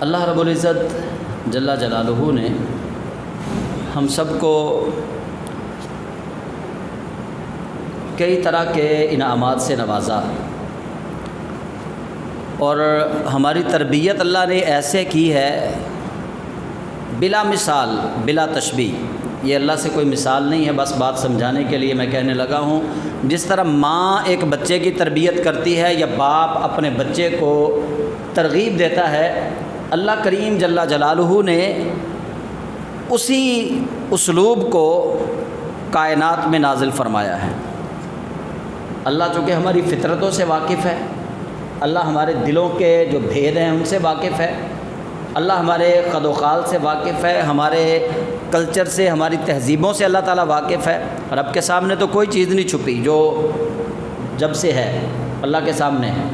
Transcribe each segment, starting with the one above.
اللہ رب العزت جل جلالہ نے ہم سب کو کئی طرح کے انعامات سے نوازا، اور ہماری تربیت اللہ نے ایسے کی ہے بلا مثال بلا تشبیہ۔ یہ اللہ سے کوئی مثال نہیں ہے، بس بات سمجھانے کے لیے میں کہنے لگا ہوں۔ جس طرح ماں ایک بچے کی تربیت کرتی ہے یا باپ اپنے بچے کو ترغیب دیتا ہے، اللہ کریم جل جلالہ نے اسی اسلوب کو کائنات میں نازل فرمایا ہے۔ اللہ چونکہ ہماری فطرتوں سے واقف ہے، اللہ ہمارے دلوں کے جو بھید ہیں ان سے واقف ہے، اللہ ہمارے قد و خال سے واقف ہے، ہمارے کلچر سے، ہماری تہذیبوں سے اللہ تعالیٰ واقف ہے۔ رب کے سامنے تو کوئی چیز نہیں چھپی، جو جب سے ہے اللہ کے سامنے ہے۔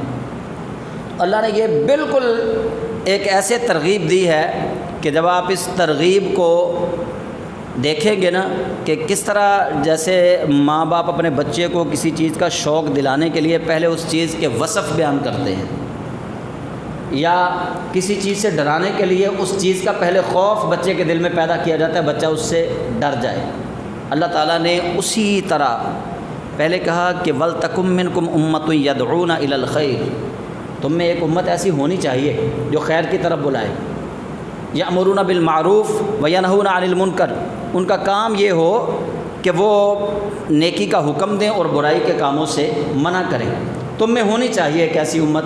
اللہ نے یہ بالکل ایک ایسے ترغیب دی ہے کہ جب آپ اس ترغیب کو دیکھیں گے نا کہ کس طرح جیسے ماں باپ اپنے بچے کو کسی چیز کا شوق دلانے کے لیے پہلے اس چیز کے وصف بیان کرتے ہیں، یا کسی چیز سے ڈرانے کے لیے اس چیز کا پہلے خوف بچے کے دل میں پیدا کیا جاتا ہے، بچہ اس سے ڈر جائے۔ اللہ تعالیٰ نے اسی طرح پہلے کہا کہ وَلْتَكُن مِّنكُمْ أُمَّةٌ يَدْعُونَ إِلَى الْخَيْرِ، تم میں ایک امت ایسی ہونی چاہیے جو خیر کی طرف بلائے، یأمرون بالمعروف وینہون عن المنکر، ان کا کام یہ ہو کہ وہ نیکی کا حکم دیں اور برائی کے کاموں سے منع کریں۔ تم میں ہونی چاہیے ایک ایسی امت۔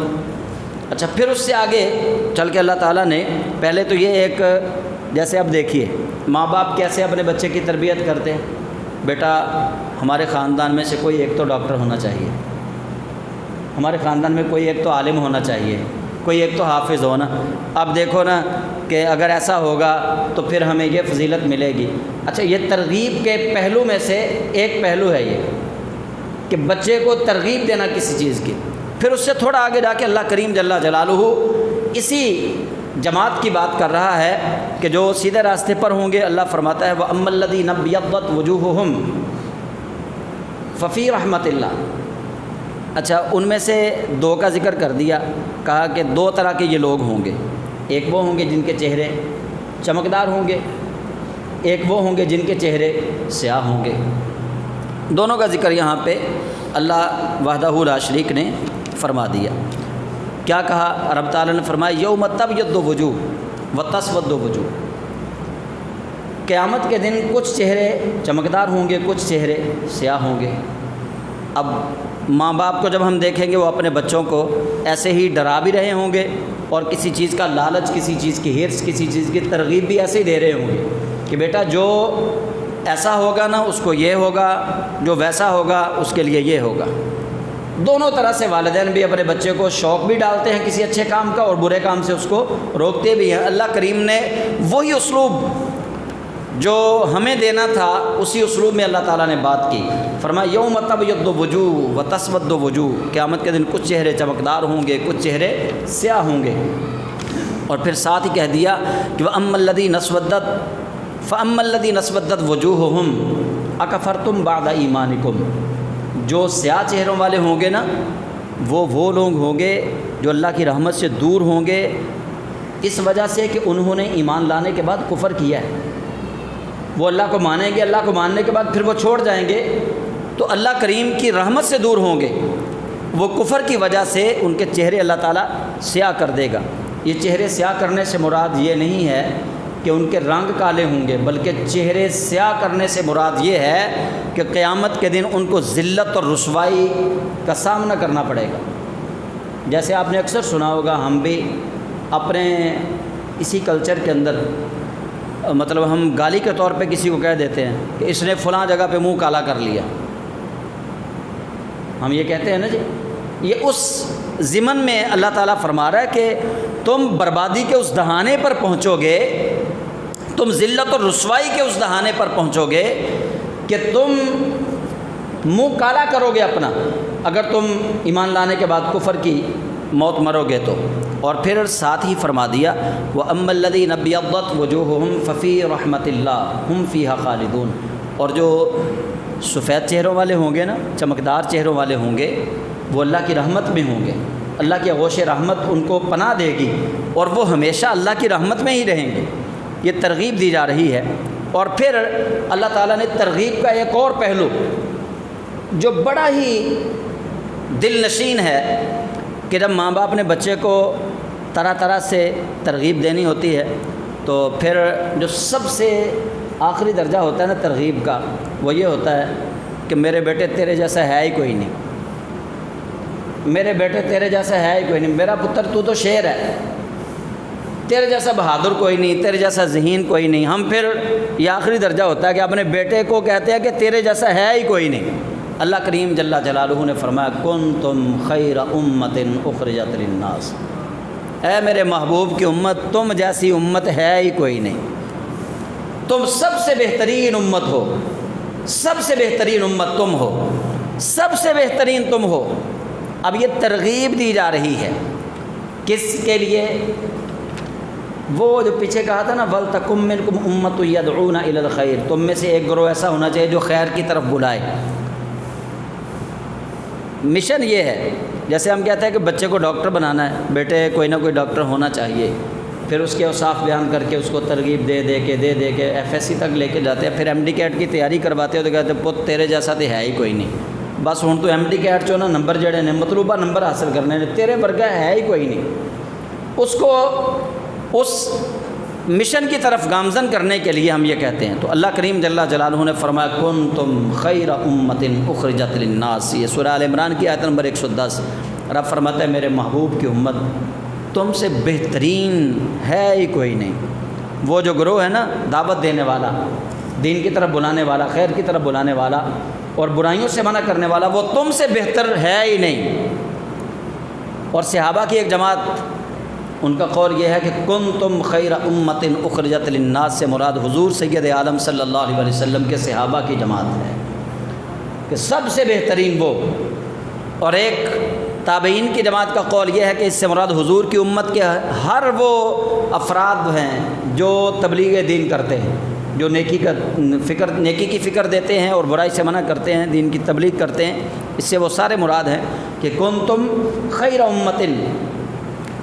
اچھا، پھر اس سے آگے چل کے اللہ تعالیٰ نے پہلے تو یہ ایک، جیسے اب دیکھیے ماں باپ کیسے اپنے بچے کی تربیت کرتے ہیں، بیٹا ہمارے خاندان میں سے کوئی ایک تو ڈاکٹر ہونا چاہیے، ہمارے خاندان میں کوئی ایک تو عالم ہونا چاہیے، کوئی ایک تو حافظ ہونا۔ اب دیکھو نا کہ اگر ایسا ہوگا تو پھر ہمیں یہ فضیلت ملے گی۔ اچھا، یہ ترغیب کے پہلو میں سے ایک پہلو ہے یہ کہ بچے کو ترغیب دینا کسی چیز کی۔ پھر اس سے تھوڑا آگے جا کے اللہ کریم جل جلالہ اسی جماعت کی بات کر رہا ہے کہ جو سیدھے راستے پر ہوں گے۔ اللہ فرماتا ہے وَأَمَّا الَّذِينَ ابْيَضَّتْ وُجُوهُهُمْ فَفِي رَحْمَةِ اللَّهِ۔ اچھا، ان میں سے دو کا ذکر کر دیا، کہا کہ دو طرح کے یہ لوگ ہوں گے، ایک وہ ہوں گے جن کے چہرے چمکدار ہوں گے، ایک وہ ہوں گے جن کے چہرے سیاہ ہوں گے۔ دونوں کا ذکر یہاں پہ اللہ وحدہ لا شریک نے فرما دیا۔ کیا کہا رب تعالیٰ نے؟ فرمایا یوم تبیض وجوہ وتسود وجوہ، قیامت کے دن کچھ چہرے چمکدار ہوں گے، کچھ چہرے سیاہ ہوں گے۔ اب ماں باپ کو جب ہم دیکھیں گے وہ اپنے بچوں کو ایسے ہی ڈرا بھی رہے ہوں گے، اور کسی چیز کا لالچ، کسی چیز کی ہرس، کسی چیز کی ترغیب بھی ایسے ہی دے رہے ہوں گے کہ بیٹا جو ایسا ہوگا نا اس کو یہ ہوگا، جو ویسا ہوگا اس کے لیے یہ ہوگا۔ دونوں طرح سے والدین بھی اپنے بچے کو شوق بھی ڈالتے ہیں کسی اچھے کام کا، اور برے کام سے اس کو روکتے بھی ہیں۔ اللہ کریم نے وہی اسلوب جو ہمیں دینا تھا اسی اسلوب میں اللہ تعالیٰ نے بات کی۔ فرمایا یوم تبیض وجوہ وتسود وجوہ، قیامت کے دن کچھ چہرے چمکدار ہوں گے، کچھ چہرے سیاہ ہوں گے۔ اور پھر ساتھ ہی کہہ دیا کہ وَأَمَّا الَّذِينَ اسْوَدَّتْ فَأَمَّا الَّذِينَ اسْوَدَّتْ وُجُوهُهُمْ أَكَفَرْتُمْ بَعْدَ إِيمَانِكُمْ، جو سیاہ چہروں والے ہوں گے نا، وہ لوگ ہوں گے جو اللہ کی رحمت سے دور ہوں گے اس وجہ سے کہ انہوں نے ایمان لانے کے بعد کفر کیا ہے۔ وہ اللہ کو مانیں گے، اللہ کو ماننے کے بعد پھر وہ چھوڑ جائیں گے تو اللہ کریم کی رحمت سے دور ہوں گے، وہ کفر کی وجہ سے ان کے چہرے اللہ تعالیٰ سیاہ کر دے گا۔ یہ چہرے سیاہ کرنے سے مراد یہ نہیں ہے کہ ان کے رنگ کالے ہوں گے، بلکہ چہرے سیاہ کرنے سے مراد یہ ہے کہ قیامت کے دن ان کو ذلت اور رسوائی کا سامنا کرنا پڑے گا۔ جیسے آپ نے اکثر سنا ہوگا، ہم بھی اپنے اسی کلچر کے اندر مطلب ہم گالی کے طور پہ کسی کو کہہ دیتے ہیں کہ اس نے فلاں جگہ پہ منہ کالا کر لیا، ہم یہ کہتے ہیں نا جی۔ یہ اس ضمن میں اللہ تعالیٰ فرما رہا ہے کہ تم بربادی کے اس دہانے پر پہنچو گے، تم ذلت اور رسوائی کے اس دہانے پر پہنچو گے کہ تم منہ کالا کرو گے اپنا، اگر تم ایمان لانے کے بعد کفر کی موت مرو گے تو۔ اور پھر ساتھ ہی فرما دیا وَأَمَّا الَّذِينَ ابْيَضَّتْ وُجُوهُهُمْ فَفِي رَحْمَةِ اللَّهِ هُمْ فِيهَا خَالِدُونَ، اور جو سفید چہروں والے ہوں گے نا، چمکدار چہروں والے ہوں گے، وہ اللہ کی رحمت میں ہوں گے، اللہ کی آغوش رحمت ان کو پناہ دے گی اور وہ ہمیشہ اللہ کی رحمت میں ہی رہیں گے۔ یہ ترغیب دی جا رہی ہے۔ اور پھر اللہ تعالیٰ نے ترغیب کا ایک اور پہلو جو بڑا ہی دل نشین ہے کہ جب ماں باپ نے بچے کو طرح طرح سے ترغیب دینی ہوتی ہے تو پھر جو سب سے آخری درجہ ہوتا ہے نا ترغیب کا، وہ یہ ہوتا ہے کہ میرے بیٹے تیرے جیسا ہے ہی کوئی نہیں، میرے بیٹے تیرے جیسا ہے ہی کوئی نہیں، میرا پتر تو شیر ہے، تیرے جیسا بہادر کوئی نہیں، تیرے جیسا ذہین کوئی نہیں۔ ہم پھر یہ آخری درجہ ہوتا ہے کہ اپنے بیٹے کو کہتے ہیں کہ تیرے جیسا ہے ہی کوئی نہیں۔ اللہ کریم جل جلالہ نے فرمایا کنتم خیر امت اخرجت للناس، اے میرے محبوب کی امت تم جیسی امت ہے ہی کوئی نہیں، تم سب سے بہترین امت ہو، سب سے بہترین امت تم ہو، سب سے بہترین تم ہو۔ اب یہ ترغیب دی جا رہی ہے کس کے لیے؟ وہ جو پیچھے کہا تھا نا وَلْتَكُن مِّنكُمْ أُمَّةٌ يَدْعُونَ إِلَى الْخَيْرِ، تم میں سے ایک گروہ ایسا ہونا چاہیے جو خیر کی طرف بلائے۔ مشن یہ ہے، جیسے ہم کہتے ہیں کہ بچے کو ڈاکٹر بنانا ہے، بیٹے کوئی نہ کوئی ڈاکٹر ہونا چاہیے، پھر اس کے اوصاف بیان کر کے اس کو ترغیب دے دے کے FSC تک لے کے جاتے ہیں، پھر MD کیٹ کی تیاری کرواتے ہو تو کہتے ہیں پت تیرے جیسا تو ہے ہی کوئی نہیں، بس ہوں تو MD کیٹ چو نا نمبر جڑے نے مطلوبہ نمبر حاصل کرنے نے، تیرے ورگا ہے ہی کوئی نہیں۔ اس کو اس مشن کی طرف گامزن کرنے کے لیے ہم یہ کہتے ہیں۔ تو اللہ کریم جل جلالہ نے فرمایا کنتم خیر امت اخرجت للناس، یہ سورہ آل عمران کی آیت نمبر 110۔ رب فرماتا ہے میرے محبوب کی امت تم سے بہترین ہے ہی کوئی نہیں۔ وہ جو گروہ ہے نا دعوت دینے والا، دین کی طرف بلانے والا، خیر کی طرف بلانے والا اور برائیوں سے منع کرنے والا، وہ تم سے بہتر ہے ہی نہیں۔ اور صحابہ کی ایک جماعت، ان کا قول یہ ہے کہ کنتم خیر امت اخرجت للناس سے مراد حضور سید عالم صلی اللہ علیہ وسلم کے صحابہ کی جماعت ہے کہ سب سے بہترین وہ۔ اور ایک تابعین کی جماعت کا قول یہ ہے کہ اس سے مراد حضور کی امت کے ہر وہ افراد ہیں جو تبلیغ دین کرتے ہیں، جو نیکی کی فکر دیتے ہیں اور برائی سے منع کرتے ہیں، دین کی تبلیغ کرتے ہیں، اس سے وہ سارے مراد ہیں کہ کنتم خیر امت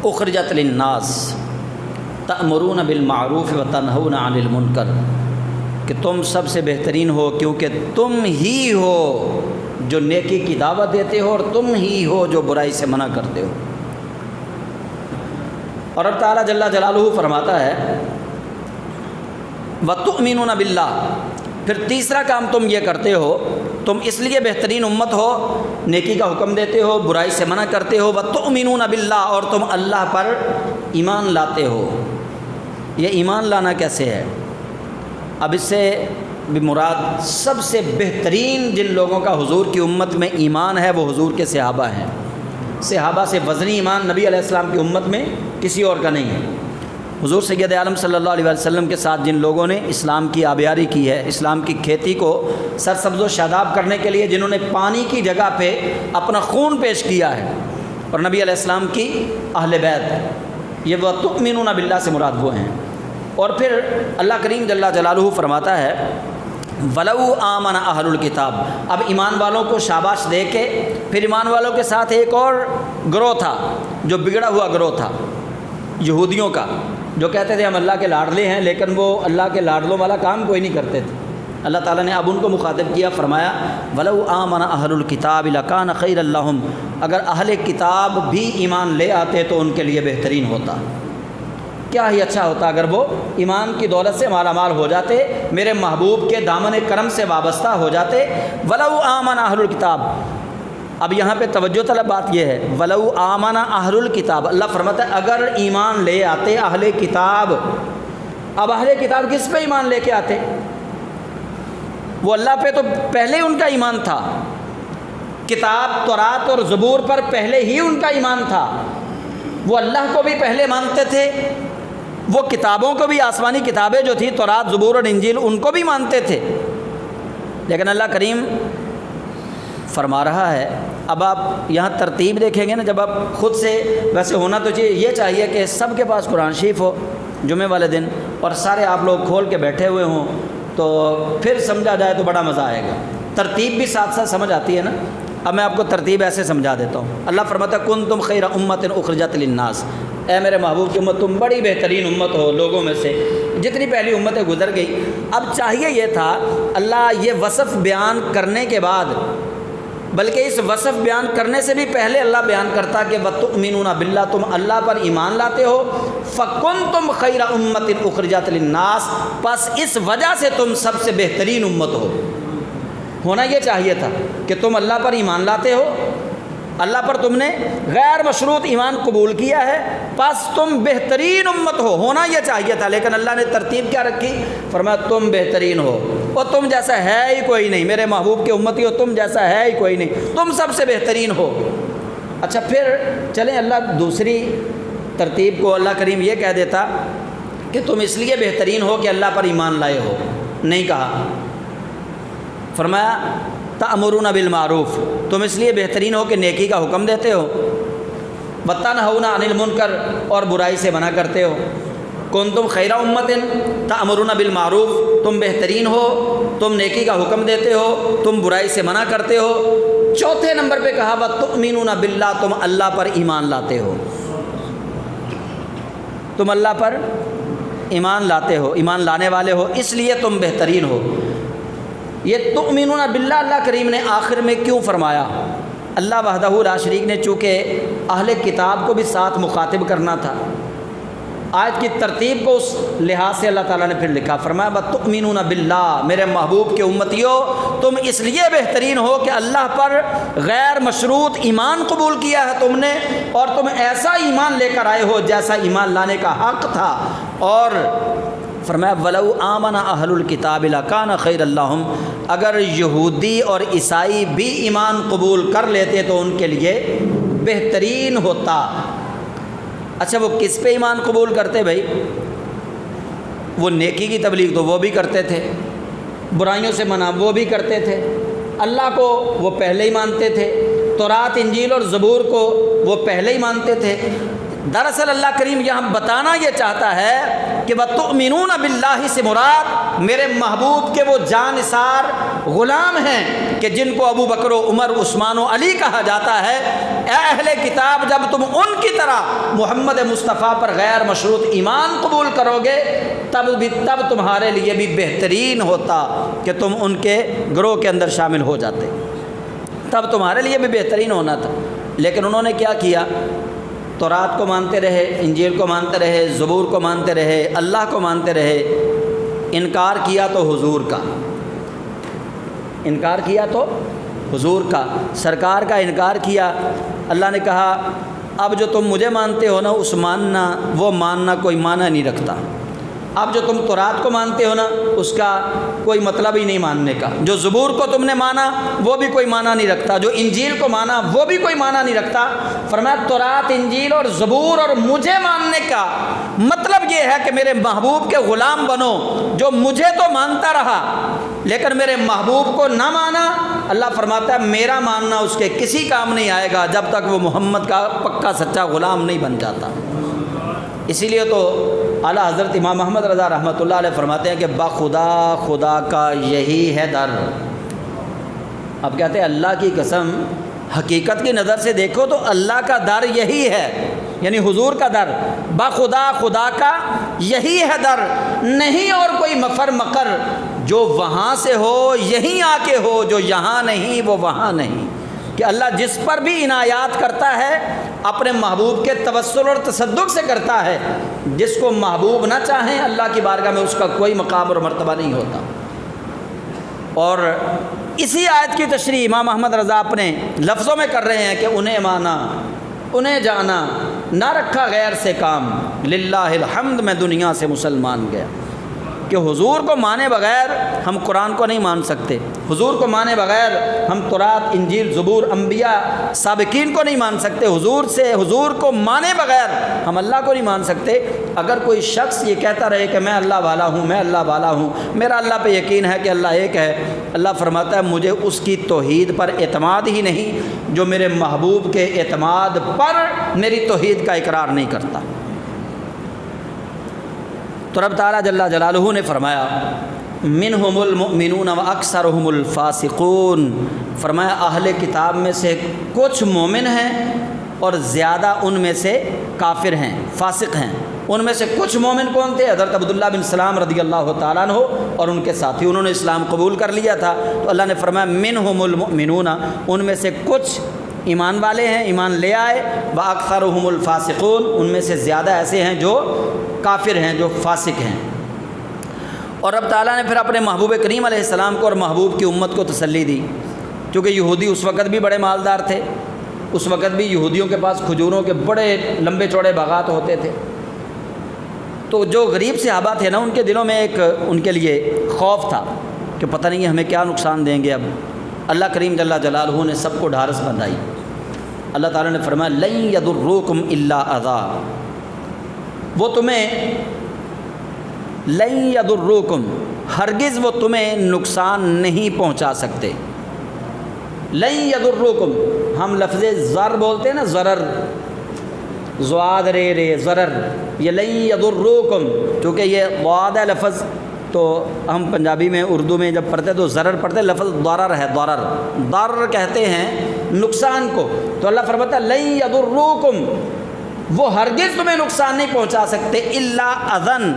اخرجت للناس تأمرون بالمعروف وتنہون عن المنکر، کہ تم سب سے بہترین ہو کیونکہ تم ہی ہو جو نیکی کی دعوت دیتے ہو اور تم ہی ہو جو برائی سے منع کرتے ہو۔ اور اب تعالیٰ جل جلالہ فرماتا ہے وَتُؤْمِنُونَ بِاللَّهِ، پھر تیسرا کام تم یہ کرتے ہو، تم اس لیے بہترین امت ہو، نیکی کا حکم دیتے ہو، برائی سے منع کرتے ہو، وَتُؤْمِنُونَ بِاللَّهِ، اور تم اللہ پر ایمان لاتے ہو۔ یہ ایمان لانا کیسے ہے؟ اب اس سے بھی مراد سب سے بہترین جن لوگوں کا حضور کی امت میں ایمان ہے وہ حضور کے صحابہ ہیں۔ صحابہ سے وزنی ایمان نبی علیہ السلام کی امت میں کسی اور کا نہیں ہے۔ حضور سید عالم صلی اللہ علیہ وسلم کے ساتھ جن لوگوں نے اسلام کی آبیاری کی ہے، اسلام کی کھیتی کو سرسبز و شاداب کرنے کے لیے جنہوں نے پانی کی جگہ پہ اپنا خون پیش کیا ہے، اور نبی علیہ السلام کی اہل بیت، یہ وَتُؤْمِنُونَ بِاللَّهِ سے مراد وہ ہیں۔ اور پھر اللہ کریم جل جلالہ فرماتا ہے وَلَوْ آمَنَ أَهْلُ الْكِتَابِ، اب ایمان والوں کو شاباش دے کے پھر ایمان والوں کے ساتھ ایک اور گروہ تھا جو بگڑا ہوا گروہ تھا یہودیوں کا، جو کہتے تھے ہم اللہ کے لاڈلے ہیں، لیکن وہ اللہ کے لاڈلوں والا کام کوئی نہیں کرتے تھے۔ اللہ تعالیٰ نے اب ان کو مخاطب کیا، فرمایا وَلَوْ آمَنَ أَهْلُ الْكِتَابِ لَكَانَ خَيْرًا لَّهُمْ، اگر اہل کتاب بھی ایمان لے آتے تو ان کے لیے بہترین ہوتا، کیا ہی اچھا ہوتا اگر وہ ایمان کی دولت سے مالا مال ہو جاتے، میرے محبوب کے دامن کرم سے وابستہ ہو جاتے۔ وَلَوْ آمَنَ أَهْلُ الْكِتَابِ، اب یہاں پہ توجہ طلب بات یہ ہے وَلَوْ آمَنَ أَهْلُ الْكِتَابِ، اللہ فرماتا ہے اگر ایمان لے آتے اہل کتاب۔ اب اہل کتاب کس پہ ایمان لے کے آتے؟ وہ اللہ پہ تو پہلے ان کا ایمان تھا، کتاب تورات اور زبور پر پہلے ہی ان کا ایمان تھا، وہ اللہ کو بھی پہلے مانتے تھے، وہ کتابوں کو بھی، آسمانی کتابیں جو تھیں تورات زبور اور انجیل، ان کو بھی مانتے تھے۔ لیکن اللہ کریم فرما رہا ہے، اب آپ یہاں ترتیب دیکھیں گے نا، جب آپ خود سے، ویسے ہونا تو یہ چاہیے کہ سب کے پاس قرآن شریف ہو جمعے والے دن اور سارے آپ لوگ کھول کے بیٹھے ہوئے ہوں، تو پھر سمجھا جائے تو بڑا مزہ آئے گا، ترتیب بھی ساتھ ساتھ سمجھ آتی ہے نا۔ اب میں آپ کو ترتیب ایسے سمجھا دیتا ہوں. اللہ فرماتا ہے کنتم خیر امت اخرجت للناس، اے میرے محبوب کی امت تم بڑی بہترین امت ہو لوگوں میں سے، جتنی پہلی امتیں گزر گئی. اب چاہیے یہ تھا اللہ یہ وصف بیان کرنے کے بعد، بلکہ اس وصف بیان کرنے سے بھی پہلے اللہ بیان کرتا کہ وَتُؤْمِنُونَ بِاللَّهِ، تم اللہ پر ایمان لاتے ہو، فَكُنْتُمْ خَيْرَ أُمَّةٍ أُخْرِجَتْ لِلنَّاسِ، پس اس وجہ سے تم سب سے بہترین امت ہو. ہونا یہ چاہیے تھا کہ تم اللہ پر ایمان لاتے ہو، اللہ پر تم نے غیر مشروط ایمان قبول کیا ہے، پس تم بہترین امت ہو. ہونا یہ چاہیے تھا، لیکن اللہ نے ترتیب کیا رکھی؟ فرمایا تم بہترین ہو، اور تم جیسا ہے ہی کوئی نہیں. میرے محبوب کی امتی ہو، تم جیسا ہے ہی کوئی نہیں، تم سب سے بہترین ہو. اچھا پھر چلیں اللہ دوسری ترتیب کو اللہ کریم یہ کہہ دیتا کہ تم اس لیے بہترین ہو کہ اللہ پر ایمان لائے ہو. نہیں کہا، فرمایا تأمرون بالمعروف، تم اس لیے بہترین ہو کہ نیکی کا حکم دیتے ہو، وتنہون عن المنکر، اور برائی سے منع کرتے ہو. کنتم خیر امت تأمرون بالمعروف، تم بہترین ہو، تم نیکی کا حکم دیتے ہو، تم برائی سے منع کرتے ہو. چوتھے نمبر پہ کہا وتؤمنون باللہ، تم اللہ پر ایمان لاتے ہو، تم اللہ پر ایمان لاتے ہو، ایمان لانے والے ہو، اس لیے تم بہترین ہو. یہ تؤمنون باللہ اللہ کریم نے آخر میں کیوں فرمایا؟ اللہ وحدہ لا شریک نے چونکہ اہل کتاب کو بھی ساتھ مخاطب کرنا تھا، آیت کی ترتیب کو اس لحاظ سے اللہ تعالیٰ نے پھر لکھا. فرمایا وتؤمنون باللہ، میرے محبوب کے امتیوں تم اس لیے بہترین ہو کہ اللہ پر غیر مشروط ایمان قبول کیا ہے تم نے، اور تم ایسا ایمان لے کر آئے ہو جیسا ایمان لانے کا حق تھا. اور فرمایا وَلَوْ آمَنَ أَهْلُ الْكِتَابِ لَكَانَ خَيْرًا لَّهُمْ، اگر یہودی اور عیسائی بھی ایمان قبول کر لیتے تو ان کے لیے بہترین ہوتا. اچھا وہ کس پہ ایمان قبول کرتے بھائی؟ وہ نیکی کی تبلیغ تو وہ بھی کرتے تھے، برائیوں سے منع وہ بھی کرتے تھے، اللہ کو وہ پہلے ہی مانتے تھے، تورات انجیل اور زبور کو وہ پہلے ہی مانتے تھے. دراصل اللہ کریم یہاں بتانا یہ چاہتا ہے کہ وَتُؤْمِنُونَ بِاللَّهِ سے مراد میرے محبوب کے وہ جانثار غلام ہیں کہ جن کو ابو بکر و عمر عثمان و علی کہا جاتا ہے. اے اہل کتاب، جب تم ان کی طرح محمد مصطفیٰ پر غیر مشروط ایمان قبول کرو گے تب تمہارے لیے بھی بہترین ہوتا کہ تم ان کے گروہ کے اندر شامل ہو جاتے، تب تمہارے لیے بھی بہترین ہونا تھا. لیکن انہوں نے کیا کیا؟ تورات کو مانتے رہے، انجیل کو مانتے رہے، زبور کو مانتے رہے، اللہ کو مانتے رہے. انکار کیا تو حضور کا، انکار کیا تو حضور کا، سرکار کا انکار کیا. اللہ نے کہا اب جو تم مجھے مانتے ہو نا، اس ماننا وہ ماننا کوئی معنی نہیں رکھتا. اب جو تم تورات کو مانتے ہو نا، اس کا کوئی مطلب ہی نہیں ماننے کا. جو زبور کو تم نے مانا وہ بھی کوئی معنی نہیں رکھتا، جو انجیل کو مانا وہ بھی کوئی معنی نہیں رکھتا. فرمایا تورات انجیل اور زبور اور مجھے ماننے کا مطلب یہ ہے کہ میرے محبوب کے غلام بنو. جو مجھے تو مانتا رہا لیکن میرے محبوب کو نہ مانا، اللہ فرماتا ہے میرا ماننا اس کے کسی کام نہیں آئے گا جب تک وہ محمد کا پکا سچا غلام نہیں بن جاتا. اسی لیے تو اعلیٰ حضرت امام محمد رضا رحمۃ اللہ علیہ فرماتے ہیں کہ بخدا خدا کا یہی ہے در. اب کہتے ہیں اللہ کی قسم، حقیقت کی نظر سے دیکھو تو اللہ کا در یہی ہے، یعنی حضور کا در. بخدا خدا کا یہی ہے در، نہیں اور کوئی مفر مکر. جو وہاں سے ہو یہیں آ کے ہو، جو یہاں نہیں وہ وہاں نہیں. کہ اللہ جس پر بھی عنایات کرتا ہے اپنے محبوب کے توسل اور تصدق سے کرتا ہے. جس کو محبوب نہ چاہیں اللہ کی بارگاہ میں اس کا کوئی مقام اور مرتبہ نہیں ہوتا. اور اسی آیت کی تشریح امام احمد رضا اپنے لفظوں میں کر رہے ہیں کہ انہیں مانا، انہیں جانا، نہ رکھا غیر سے کام، للہ الحمد میں دنیا سے مسلمان گیا. کہ حضور کو مانے بغیر ہم قرآن کو نہیں مان سکتے، حضور کو مانے بغیر ہم تورات انجیل زبور انبیاء سابقین کو نہیں مان سکتے، حضور کو مانے بغیر ہم اللہ کو نہیں مان سکتے. اگر کوئی شخص یہ کہتا رہے کہ میں اللہ والا ہوں، میں اللہ والا ہوں، میرا اللہ پہ یقین ہے کہ اللہ ایک ہے، اللہ فرماتا ہے مجھے اس کی توحید پر اعتماد ہی نہیں جو میرے محبوب کے اعتماد پر میری توحید کا اقرار نہیں کرتا. تو رب تعالیٰ جل جلالہ نے فرمایا منہم المؤمنون و اکثرہم الفاسقون، فرمایا اہل کتاب میں سے کچھ مومن ہیں اور زیادہ ان میں سے کافر ہیں، فاسق ہیں۔ ان میں سے کچھ مومن کون تھے؟ حضرت عبداللہ بن سلام رضی اللہ تعالیٰ عنہ اور ان کے ساتھی، انہوں نے اسلام قبول کر لیا تھا، تو اللہ نے فرمایا منہم المؤمنون، ان میں سے کچھ ایمان والے ہیں، ایمان لے آئے، واکثرہم الفاسقون، ان میں سے زیادہ ایسے ہیں جو کافر ہیں، جو فاسق ہیں۔ اور اب تعالیٰ نے پھر اپنے محبوب کریم علیہ السلام کو اور محبوب کی امت کو تسلی دی، کیونکہ یہودی اس وقت بھی بڑے مالدار تھے، اس وقت بھی یہودیوں کے پاس کھجوروں کے بڑے لمبے چوڑے باغات ہوتے تھے، تو جو غریب صحابہ تھے نا، ان کے دلوں میں ایک ان کے لیے خوف تھا کہ پتہ نہیں ہمیں کیا نقصان دیں گے۔ اب اللہ کریم جل جلالہ نے سب کو ڈھارس بندھائی۔ اللہ تعالیٰ نے فرمایا لن یضروکم الا اذی، وہ تمہیں لن یضروکم، ہرگز وہ تمہیں نقصان نہیں پہنچا سکتے۔ لن یضروکم، ہم لفظ ضر بولتے ہیں نا، ضرر، ضاد رے رے ضرر، یہ لن یضروکم، چونکہ یہ ضاد ہے لفظ، تو ہم پنجابی میں اردو میں جب پڑھتے تو ضرر پڑھتے، لفظ ضرر ہے، ضرر، ضرر کہتے ہیں نقصان کو، تو اللہ فرماتا ہے لن یضروکم، وہ ہرگز تمہیں نقصان نہیں پہنچا سکتے، الا اذن،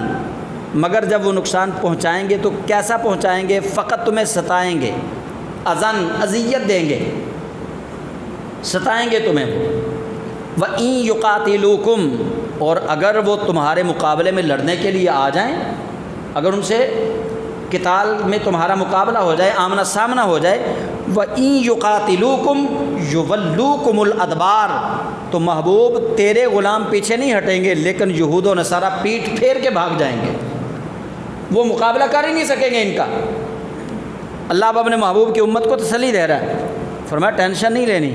مگر جب وہ نقصان پہنچائیں گے تو کیسا پہنچائیں گے؟ فقط تمہیں ستائیں گے، اذن، اذیت دیں گے، ستائیں گے تمہیں وہ۔ وَإِن يُقَاتِلُوكُمْ، اور اگر وہ تمہارے مقابلے میں لڑنے کے لیے آ جائیں، اگر ان سے قتال میں تمہارا مقابلہ ہو جائے، آمنا سامنا ہو جائے، وَإِن يُقَاتِلُوكُمْ يُوَلُّوكُمُ الْأَدْبَارَ، تو محبوب تیرے غلام پیچھے نہیں ہٹیں گے، لیکن یہود و نصارہ پیٹھ پھیر کے بھاگ جائیں گے، وہ مقابلہ کر ہی نہیں سکیں گے ان کا۔ اللہ اب اپنے محبوب کی امت کو تسلی دے رہا ہے، فرمایا ٹینشن نہیں لینی،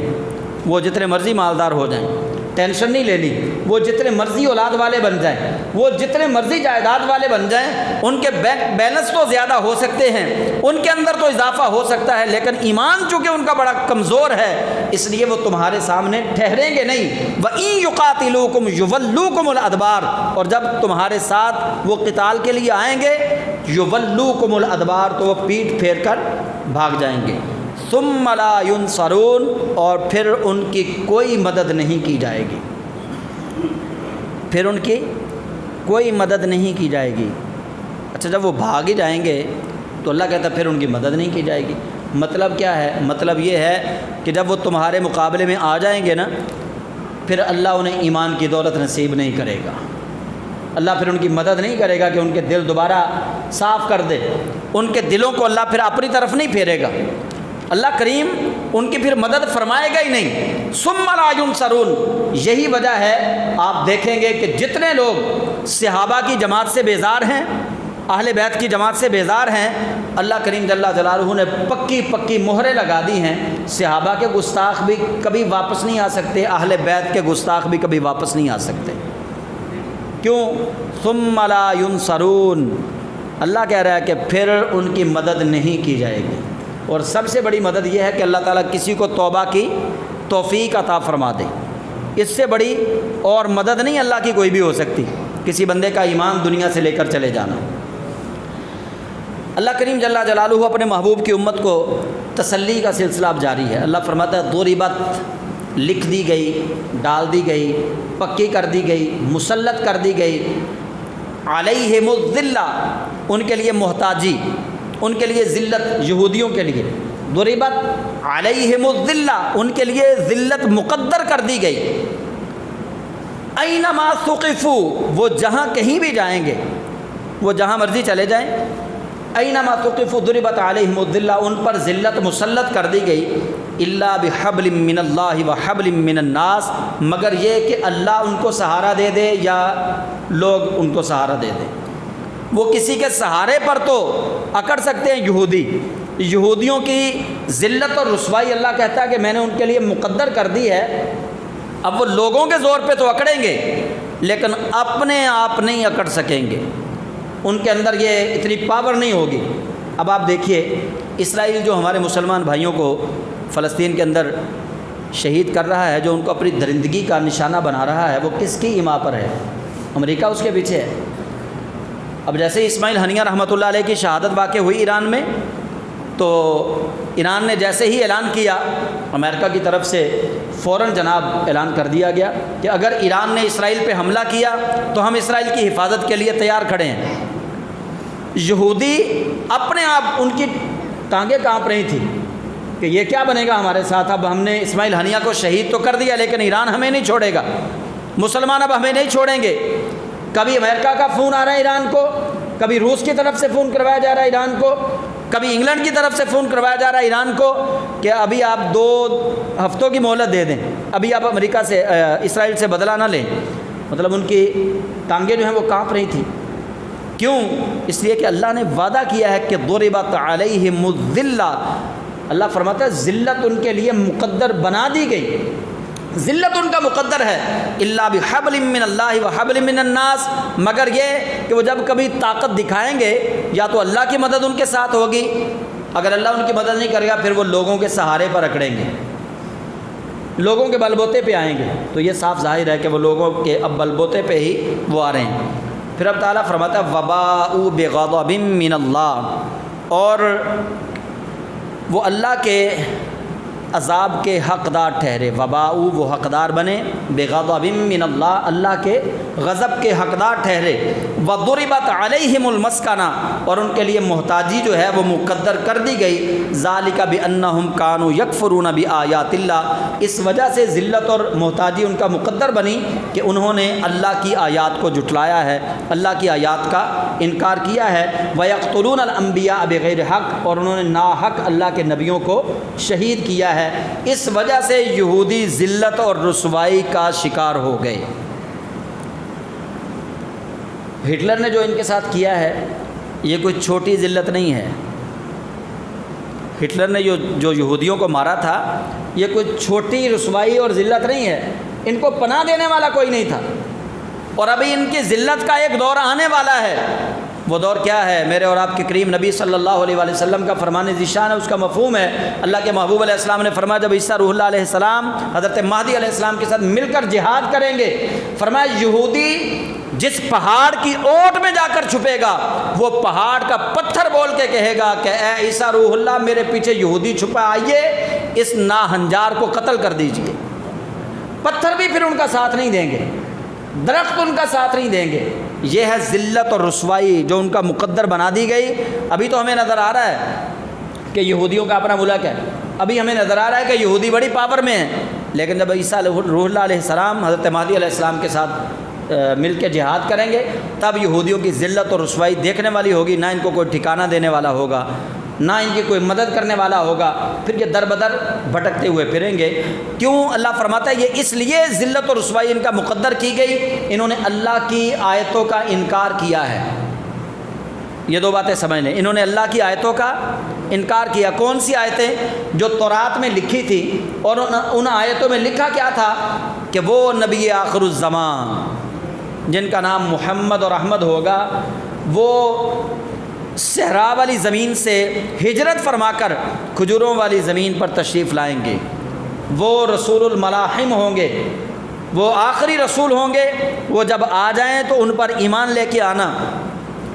وہ جتنے مرضی مالدار ہو جائیں، ٹینشن نہیں لینی، وہ جتنے مرضی اولاد والے بن جائیں، وہ جتنے مرضی جائیداد والے بن جائیں، ان کے بینک بیلنس تو زیادہ ہو سکتے ہیں، ان کے اندر تو اضافہ ہو سکتا ہے، لیکن ایمان چونکہ ان کا بڑا کمزور ہے، اس لیے وہ تمہارے سامنے ٹھہریں گے نہیں۔ وَإِن يُقَاتِلُوكُمْ يُوَلُّوكُمُ الْأَدْبَارَ، اور جب تمہارے ساتھ وہ قتال کے لیے آئیں گے، يُوَلُّوكُمُ الْأَدْبَارَ، تو وہ پیٹھ پھیر کر بھاگ جائیں گے۔ ثم لا ينصرون، اور پھر ان کی کوئی مدد نہیں کی جائے گی، پھر ان کی کوئی مدد نہیں کی جائے گی۔ اچھا، جب وہ بھاگ ہی جائیں گے تو اللہ کہتا ہے پھر ان کی مدد نہیں کی جائے گی۔ مطلب کیا ہے؟ مطلب یہ ہے کہ جب وہ تمہارے مقابلے میں آ جائیں گے نا، پھر اللہ انہیں ایمان کی دولت نصیب نہیں کرے گا، اللہ پھر ان کی مدد نہیں کرے گا کہ ان کے دل دوبارہ صاف کر دے، ان کے دلوں کو اللہ پھر اپنی طرف نہیں پھیرے گا، اللہ کریم ان کی پھر مدد فرمائے گا ہی نہیں۔ ثم لا ينصرون، یہی وجہ ہے آپ دیکھیں گے کہ جتنے لوگ صحابہ کی جماعت سے بیزار ہیں، اہل بیت کی جماعت سے بیزار ہیں، اللہ کریم جل جلالہ نے پکی پکی مہریں لگا دی ہیں، صحابہ کے گستاخ بھی کبھی واپس نہیں آ سکتے، اہل بیت کے گستاخ بھی کبھی واپس نہیں آ سکتے۔ کیوں؟ ثم لا ينصرون، اللہ کہہ رہا ہے کہ پھر ان کی مدد نہیں کی جائے گی۔ اور سب سے بڑی مدد یہ ہے کہ اللہ تعالیٰ کسی کو توبہ کی توفیق عطا فرما دے، اس سے بڑی اور مدد نہیں اللہ کی کوئی بھی ہو سکتی، کسی بندے کا ایمان دنیا سے لے کر چلے جانا۔ اللہ کریم جل جلالہ اپنے محبوب کی امت کو تسلی کا سلسلہ اب جاری ہے۔ اللہ فرماتا ہے ضربت، لکھ دی گئی، ڈال دی گئی، پکی کر دی گئی، مسلط کر دی گئی، علیہم الذلہ، ان کے لیے محتاجی، ان کے لیے ذلت، یہودیوں کے لیے ضربت علیہم الذلہ، ان کے لیے ذلت مقدر کر دی گئی۔ اینما ثقفوا، وہ جہاں کہیں بھی جائیں گے، وہ جہاں مرضی چلے جائیں، اینما ثقفوا ضربت علیہم الذلہ، ان پر ذلت مسلط کر دی گئی، الا بحبل من اللہ وحبل من الناس، مگر یہ کہ اللہ ان کو سہارا دے دے یا لوگ ان کو سہارا دے دیں۔ وہ کسی کے سہارے پر تو اکڑ سکتے ہیں یہودی، یہودیوں کی ذلت اور رسوائی اللہ کہتا ہے کہ میں نے ان کے لیے مقدر کر دی ہے، اب وہ لوگوں کے زور پہ تو اکڑیں گے لیکن اپنے آپ نہیں اکڑ سکیں گے، ان کے اندر یہ اتنی پاور نہیں ہوگی۔ اب آپ دیکھیے اسرائیل جو ہمارے مسلمان بھائیوں کو فلسطین کے اندر شہید کر رہا ہے، جو ان کو اپنی درندگی کا نشانہ بنا رہا ہے، وہ کس کی ایما پر ہے؟ امریکہ اس کے پیچھے ہے۔ اب جیسے اسماعیل ہنیہ رحمۃ اللہ علیہ کی شہادت واقع ہوئی ایران میں، تو ایران نے جیسے ہی اعلان کیا، امریکہ کی طرف سے فوراً جناب اعلان کر دیا گیا کہ اگر ایران نے اسرائیل پہ حملہ کیا تو ہم اسرائیل کی حفاظت کے لیے تیار کھڑے ہیں۔ یہودی اپنے آپ ان کی ٹانگیں کانپ رہی تھی کہ یہ کیا بنے گا ہمارے ساتھ، اب ہم نے اسماعیل ہنیہ کو شہید تو کر دیا لیکن ایران ہمیں نہیں چھوڑے گا، مسلمان اب ہمیں نہیں چھوڑیں گے۔ کبھی امریکہ کا فون آ رہا ہے ایران کو، کبھی روس کی طرف سے فون کروایا جا رہا ہے ایران کو، کبھی انگلینڈ کی طرف سے فون کروایا جا رہا ہے ایران کو کہ ابھی آپ 2 ہفتوں کی مہلت دے دیں، ابھی آپ امریکہ سے اسرائیل سے بدلہ نہ لیں۔ مطلب ان کی ٹانگیں جو ہیں وہ کانپ رہی تھیں۔ کیوں؟ اس لیے کہ اللہ نے وعدہ کیا ہے کہ ضربت علیہم الذلہ، اللہ فرماتا ہے ذلت ان کے لیے مقدر بنا دی گئی، ذلت ان کا مقدر ہے، الا بحبل من اللہ وحبل من الناس، مگر یہ کہ وہ جب کبھی طاقت دکھائیں گے یا تو اللہ کی مدد ان کے ساتھ ہوگی، اگر اللہ ان کی مدد نہیں کرے گا پھر وہ لوگوں کے سہارے پر اکڑیں گے، لوگوں کے بل بوتے پہ آئیں گے۔ تو یہ صاف ظاہر ہے کہ وہ لوگوں کے اب بل بوتے پہ ہی وہ آ رہے ہیں۔ پھر اب تعالیٰ فرماتا ہے وباءوا بغضب من اللہ، اور وہ اللہ کے عذاب کے حقدار ٹھہرے، وباءوا وہ حقدار بنے، بغضب من اللہ اللہ کے غضب کے حقدار ٹھہرے، وضربت علیہم المسکنہ اور ان کے لیے محتاجی جو ہے وہ مقدر کر دی گئی، ذالک بانہم کانوا یکفرون بآیات اللہ، اس وجہ سے ذلت اور محتاجی ان کا مقدر بنی کہ انہوں نے اللہ کی آیات کو جھٹلایا ہے، اللہ کی آیات کا انکار کیا ہے، ویقتلون الانبیاء بغیر حق اور انہوں نے ناحق اللہ کے نبیوں کو شہید کیا ہے، اس وجہ سے یہودی ذلت اور رسوائی کا شکار ہو گئے۔ ہٹلر نے جو ان کے ساتھ کیا ہے یہ کوئی چھوٹی ذلت نہیں ہے، ہٹلر نے جو یہودیوں کو مارا تھا یہ کوئی چھوٹی رسوائی اور ذلت نہیں ہے، ان کو پناہ دینے والا کوئی نہیں تھا، اور ابھی ان کی ذلت کا ایک دور آنے والا ہے۔ وہ دور کیا ہے؟ میرے اور آپ کے کریم نبی صلی اللہ علیہ وآلہ وسلم کا فرمان ذیشان ہے، اس کا مفہوم ہے، اللہ کے محبوب علیہ السلام نے فرمایا جب عیسیٰ روح اللہ علیہ السلام حضرت مہدی علیہ السلام کے ساتھ مل کر جہاد کریں گے، فرمایا یہودی جس پہاڑ کی اوٹ میں جا کر چھپے گا وہ پہاڑ کا پتھر بول کے کہے گا کہ اے عیسیٰ روح اللہ میرے پیچھے یہودی چھپا، آئیے اس ناہنجار کو قتل کر دیجئے۔ پتھر بھی پھر ان کا ساتھ نہیں دیں گے، درخت ان کا ساتھ نہیں دیں گے۔ یہ ہے ذلت اور رسوائی جو ان کا مقدر بنا دی گئی۔ ابھی تو ہمیں نظر آ رہا ہے کہ یہودیوں کا اپنا ملک ہے، ابھی ہمیں نظر آ رہا ہے کہ یہودی بڑی پاور میں ہیں، لیکن جب عیسیٰ روح اللہ علیہ السلام حضرت مہدی علیہ السلام کے ساتھ مل کے جہاد کریں گے تب یہودیوں کی ذلت اور رسوائی دیکھنے والی ہوگی، نہ ان کو کوئی ٹھکانہ دینے والا ہوگا، نہ ان کی کوئی مدد کرنے والا ہوگا، پھر یہ در بدر بھٹکتے ہوئے پھریں گے۔ کیوں؟ اللہ فرماتا ہے یہ اس لیے ذلت اور رسوائی ان کا مقدر کی گئی، انہوں نے اللہ کی آیتوں کا انکار کیا ہے۔ یہ 2 باتیں سمجھ لیں، انہوں نے اللہ کی آیتوں کا انکار کیا۔ کون سی آیتیں؟ جو تورات میں لکھی تھی، اور ان آیتوں میں لکھا کیا تھا کہ وہ نبی آخر الزمان جن کا نام محمد اور احمد ہوگا وہ صحرا والی زمین سے ہجرت فرما کر کھجوروں والی زمین پر تشریف لائیں گے، وہ رسول الملاحم ہوں گے، وہ آخری رسول ہوں گے، وہ جب آ جائیں تو ان پر ایمان لے کے آنا۔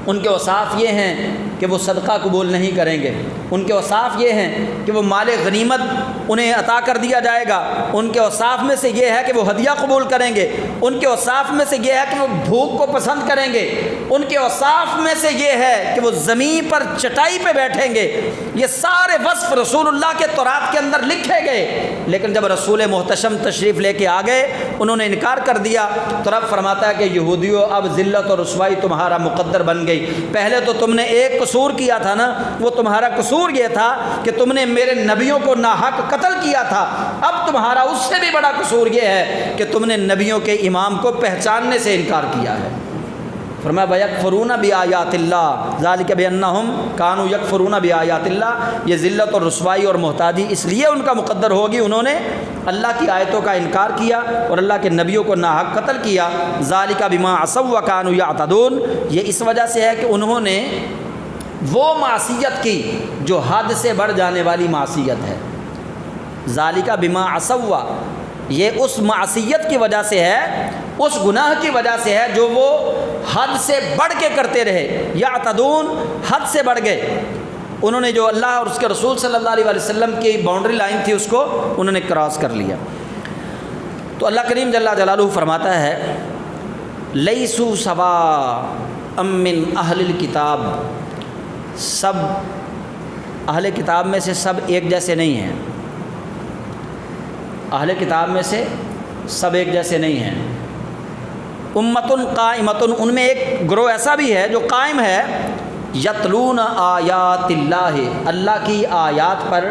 ان کے اوصاف یہ ہیں کہ وہ صدقہ قبول نہیں کریں گے، ان کے اوصاف یہ ہیں کہ وہ مال غنیمت انہیں عطا کر دیا جائے گا، ان کے اوصاف میں سے یہ ہے کہ وہ ہدیہ قبول کریں گے، ان کے اوصاف میں سے یہ ہے کہ وہ بھوک کو پسند کریں گے، ان کے اوصاف میں سے یہ ہے کہ وہ زمین پر چٹائی پہ بیٹھیں گے۔ یہ سارے وصف رسول اللہ کے تورات کے اندر لکھے گئے، لیکن جب رسول محتشم تشریف لے کے آ گئے انہوں نے انکار کر دیا۔ تو رب فرماتا ہے کہ یہودیوں اب ذلت اور رسوائی تمہارا مقدر بن گئی۔ پہلے تو تم نے ایک قصور کیا تھا نا، وہ تمہارا قصور یہ تھا کہ تم نے میرے نبیوں کو ناحق قتل کیا تھا، اب تمہارا اس سے بھی بڑا قصور یہ ہے کہ تم نے نبیوں کے امام کو پہچاننے سے انکار کیا ہے۔ فرمایا وَيَكْفُرُونَ بِآيَاتِ اللَّهِ ذَلِكَ بِأَنَّهُمْ كَانُوا يَكْفُرُونَ بِآيَاتِ اللَّهِ۔ یہ ذلت اور رسوائی اور محتاجی اس لیے ان کا مقدر ہوگی، انہوں نے اللہ کی آیتوں کا انکار کیا اور اللہ کے نبیوں کو ناحق قتل کیا۔ ذَلِكَ بِمَا عَصَوا وَكَانُوا يَعْتَدُونَ، یہ اس وجہ سے ہے کہ انہوں نے وہ معصیت کی جو حد سے بڑھ جانے والی معصیت ہے۔ ذَلِكَ بِمَا عَصَوا، یہ اس معصیت کی وجہ سے ہے، اس گناہ کی وجہ سے ہے جو وہ حد سے بڑھ کے کرتے رہے، یعتدون حد سے بڑھ گئے، انہوں نے جو اللہ اور اس کے رسول صلی اللہ علیہ وسلم کی باؤنڈری لائن تھی اس کو انہوں نے کراس کر لیا۔ تو اللہ کریم جل جلالہ فرماتا ہے لیسوا سواء من اہل الکتاب، سب اہل کتاب میں سے سب ایک جیسے نہیں ہیں، اہل کتاب میں سے سب ایک جیسے نہیں ہیں۔ امتن قائمتن، ان میں ایک گروہ ایسا بھی ہے جو قائم ہے، یتلون آیات اللہ، اللہ کی آیات پر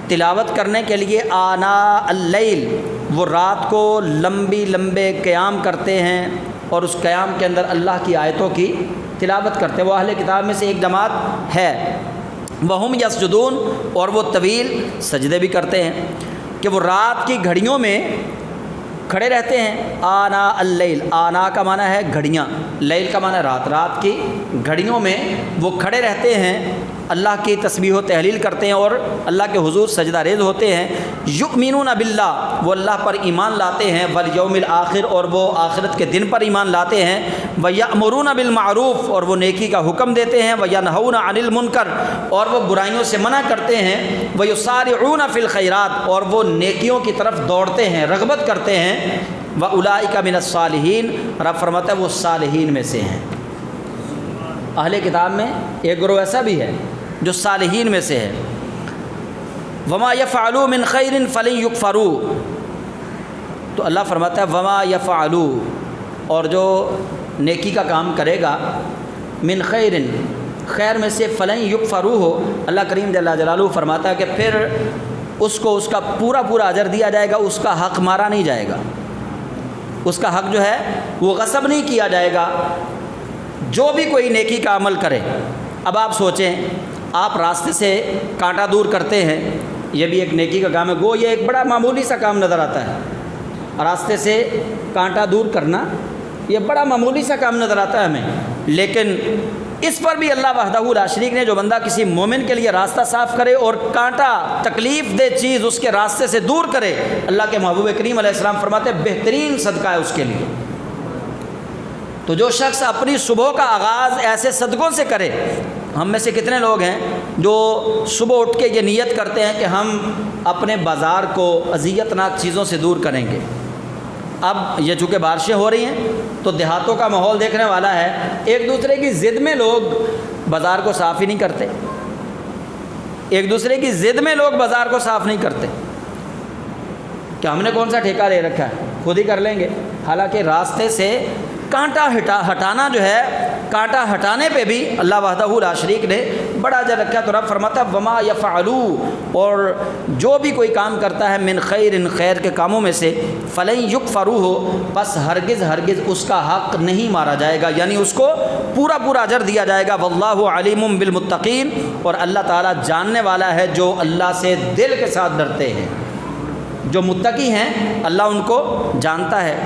تلاوت کرنے کے لیے آناء اللیل، وہ رات کو لمبے قیام کرتے ہیں اور اس قیام کے اندر اللہ کی آیتوں کی تلاوت کرتے ہیں، وہ اہل کتاب میں سے ایک جماعت ہے۔ وہم یسجدون، اور وہ طویل سجدے بھی کرتے ہیں کہ وہ رات کی گھڑیوں میں کھڑے رہتے ہیں۔ آناء اللیل، آناء کا معنی ہے گھڑیاں، لیل کا معنی ہے رات، رات کی گھڑیوں میں وہ کھڑے رہتے ہیں، اللہ کی تسبیح و تحلیل کرتے ہیں اور اللہ کے حضور سجدہ ریز ہوتے ہیں۔ یؤمنون باللہ، وہ اللہ پر ایمان لاتے ہیں، والیوم الآخر، اور وہ آخرت کے دن پر ایمان لاتے ہیں۔ ویأمرون بالمعروف، اور وہ نیکی کا حکم دیتے ہیں۔ وینہون عن المنکر، اور وہ برائیوں سے منع کرتے ہیں۔ ویسارعون فی الخیرات، اور وہ نیکیوں کی طرف دوڑتے ہیں، رغبت کرتے ہیں۔ وَأُولَٰئِکَ مِنَ الصَّالِحِینَ، رب فرماتا ہے وہ صالحین میں سے ہیں۔ اہل کتاب میں ایک گروہ ایسا بھی ہے جو صالحین میں سے ہے۔ وما یفعلوا من خیر فلن یکفروا، تو اللہ فرماتا ہے وما یفعلوا، اور جو نیکی کا کام کرے گا، من خیر، خیر میں سے، فلن یکفروا ہو، اللہ کریم جل جلالہ فرماتا ہے کہ پھر اس کو اس کا پورا اجر دیا جائے گا، اس کا حق مارا نہیں جائے گا، اس کا حق جو ہے وہ غصب نہیں کیا جائے گا۔ جو بھی کوئی نیکی کا عمل کرے، اب آپ سوچیں، آپ راستے سے کانٹا دور کرتے ہیں، یہ بھی ایک نیکی کا کام ہے، گو یہ ایک بڑا معمولی سا کام نظر آتا ہے، راستے سے کانٹا دور کرنا یہ بڑا معمولی سا کام نظر آتا ہے ہمیں، لیکن اس پر بھی اللہ وحدہ لا شریک نے، جو بندہ کسی مومن کے لیے راستہ صاف کرے اور کانٹا تکلیف دہ چیز اس کے راستے سے دور کرے، اللہ کے محبوب کریم علیہ السلام فرماتے ہیں بہترین صدقہ ہے اس کے لیے۔ تو جو شخص اپنی صبح کا آغاز ایسے صدقوں سے کرے، ہم میں سے کتنے لوگ ہیں جو صبح اٹھ کے یہ نیت کرتے ہیں کہ ہم اپنے بازار کو اذیت ناک چیزوں سے دور کریں گے۔ اب یہ چونکہ بارشیں ہو رہی ہیں تو دیہاتوں کا ماحول دیکھنے والا ہے، ایک دوسرے کی ضد میں لوگ بازار کو صاف ہی نہیں کرتے، ایک دوسرے کی ضد میں لوگ بازار کو صاف نہیں کرتے کہ ہم نے کون سا ٹھیکہ لے رکھا ہے، خود ہی کر لیں گے، حالانکہ راستے سے کانٹا ہٹانا جو ہے، کانٹا ہٹانے پہ بھی اللہ وحدہ لا شریک نے بڑا اجر رکھا۔ تو رب فرماتا ہے وما یفعلوا، اور جو بھی کوئی کام کرتا ہے من خیر، خیر کے کاموں میں سے، فلن یکفروا ہو، بس ہرگز اس کا حق نہیں مارا جائے گا، یعنی اس کو پورا اجر دیا جائے گا۔ واللہ علیم بالمتقین، اور اللہ تعالیٰ جاننے والا ہے جو اللہ سے دل کے ساتھ ڈرتے ہیں، جو متقی ہیں اللہ ان کو جانتا ہے۔